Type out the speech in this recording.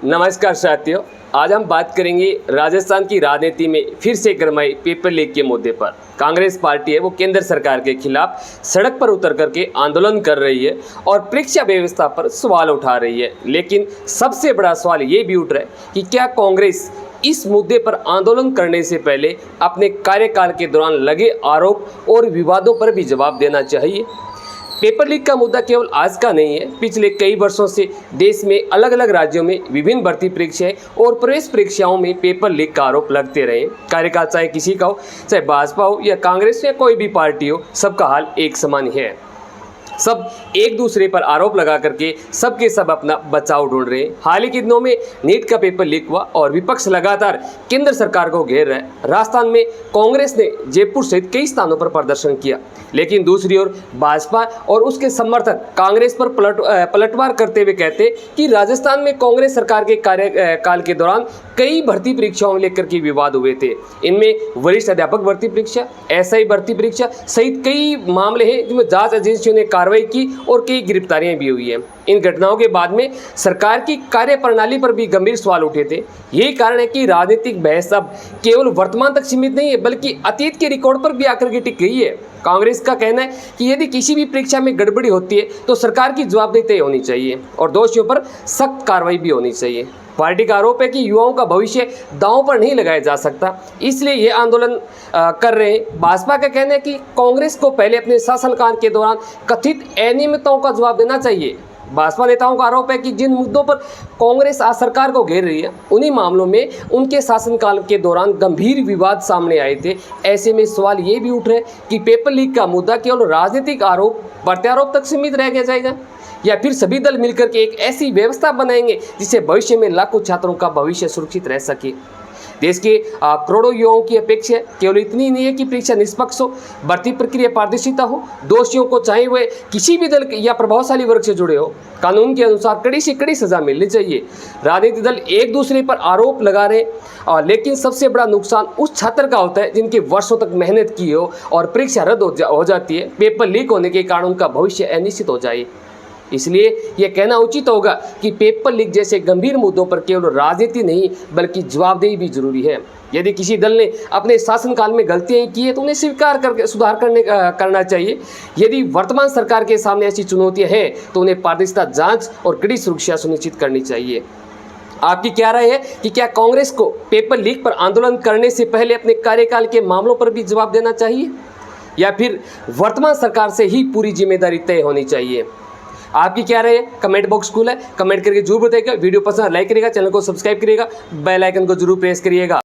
नमस्कार साथियों, आज हम बात करेंगे राजस्थान की राजनीति में फिर से गरमाई पेपर लीक के मुद्दे पर। कांग्रेस पार्टी है वो केंद्र सरकार के खिलाफ सड़क पर उतर करके आंदोलन कर रही है और परीक्षा व्यवस्था पर सवाल उठा रही है। लेकिन सबसे बड़ा सवाल ये भी उठ रहा है कि क्या कांग्रेस इस मुद्दे पर आंदोलन करने से पहले अपने कार्यकाल के दौरान लगे आरोप और विवादों पर भी जवाब देना चाहिए। पेपर लीक का मुद्दा केवल आज का नहीं है। पिछले कई वर्षों से देश में अलग अलग राज्यों में विभिन्न भर्ती परीक्षाएं और प्रवेश परीक्षाओं में पेपर लीक का आरोप लगते रहे। कार्यकाल चाहे किसी का हो, चाहे भाजपा हो या कांग्रेस या कोई भी पार्टी हो, सबका हाल एक समान ही है। सब एक दूसरे पर आरोप लगा करके सबके सब अपना बचाव ढूंढ रहे हैं। हाल ही के दिनों में नीट का पेपर लीक हुआ और विपक्ष लगातार केंद्र सरकार को घेर रहा है। राजस्थान में कांग्रेस ने जयपुर सहित कई स्थानों पर प्रदर्शन किया, लेकिन दूसरी ओर भाजपा और उसके समर्थक कांग्रेस पर पलटवार करते हुए कहते कि राजस्थान में कांग्रेस सरकार के कार्यकाल के दौरान कई भर्ती परीक्षाओं लेकर के विवाद हुए थे। इनमें वरिष्ठ अध्यापक भर्ती परीक्षा, एसआई भर्ती परीक्षा सहित कई मामले हैं जिनमें जांच एजेंसियों ने कार्रवाई की और कई गिरफ्तारियां भी हुई हैं। इन घटनाओं के बाद में सरकार की कार्यप्रणाली पर भी गंभीर सवाल उठे थे। यही कारण है कि राजनीतिक बहस अब केवल वर्तमान तक सीमित नहीं है, बल्कि अतीत के रिकॉर्ड पर भी आकर के टिक गई है। कांग्रेस का कहना है कि यदि किसी भी परीक्षा में गड़बड़ी होती है तो सरकार की जवाबदेही तय होनी चाहिए और दोषियों पर सख्त कार्रवाई भी होनी चाहिए। पार्टी का आरोप है कि युवाओं का भविष्य दांव पर नहीं लगाया जा सकता, इसलिए ये आंदोलन कर रहे हैं। भाजपा का कहना है कि कांग्रेस को पहले अपने शासनकाल के दौरान कथित अनियमितताओं का जवाब देना चाहिए। भाजपा नेताओं का आरोप है कि जिन मुद्दों पर कांग्रेस आज सरकार को घेर रही है, उन्हीं मामलों में उनके शासनकाल के दौरान गंभीर विवाद सामने आए थे। ऐसे में सवाल ये भी उठ रहे हैं कि पेपर लीक का मुद्दा केवल राजनीतिक आरोप प्रत्यारोप तक सीमित रह गया जाएगा या फिर सभी दल मिलकर के एक ऐसी व्यवस्था बनाएंगे जिससे भविष्य में लाखों छात्रों का भविष्य सुरक्षित रह सके। देश के करोड़ों युवाओं की अपेक्षा केवल इतनी नहीं है कि परीक्षा निष्पक्ष हो, भर्ती प्रक्रिया पारदर्शिता हो। दोषियों को चाहे वे किसी भी दल या प्रभावशाली वर्ग से जुड़े हो, कानून के अनुसार कड़ी से कड़ी सजा मिलनी चाहिए। राजनीतिक दल एक दूसरे पर आरोप लगा रहे हैं, लेकिन सबसे बड़ा नुकसान उस छात्र का होता है जिनके वर्षों तक मेहनत की हो और परीक्षा रद्द हो जाती है। पेपर लीक होने के कारण उनका भविष्य अनिश्चित हो जाए। इसलिए यह कहना उचित होगा कि पेपर लीक जैसे गंभीर मुद्दों पर केवल राजनीति नहीं बल्कि जवाबदेही भी जरूरी है। यदि किसी दल ने अपने शासनकाल में गलतियां की है तो उन्हें स्वीकार करके सुधार करना चाहिए। यदि वर्तमान सरकार के सामने ऐसी चुनौतियां हैं तो उन्हें पारदर्शिता, जांच और कड़ी सुरक्षा सुनिश्चित करनी चाहिए। आपकी क्या राय है कि क्या कांग्रेस को पेपर लीक पर आंदोलन करने से पहले अपने कार्यकाल के मामलों पर भी जवाब देना चाहिए या फिर वर्तमान सरकार से ही पूरी जिम्मेदारी तय होनी चाहिए? आपकी क्या राय है? कमेंट बॉक्स खुला है, कमेंट करके जरूर बताइएगा। वीडियो पसंद लाइक करिएगा, चैनल को सब्सक्राइब करिएगा, बेल आइकन को जरूर प्रेस करिएगा।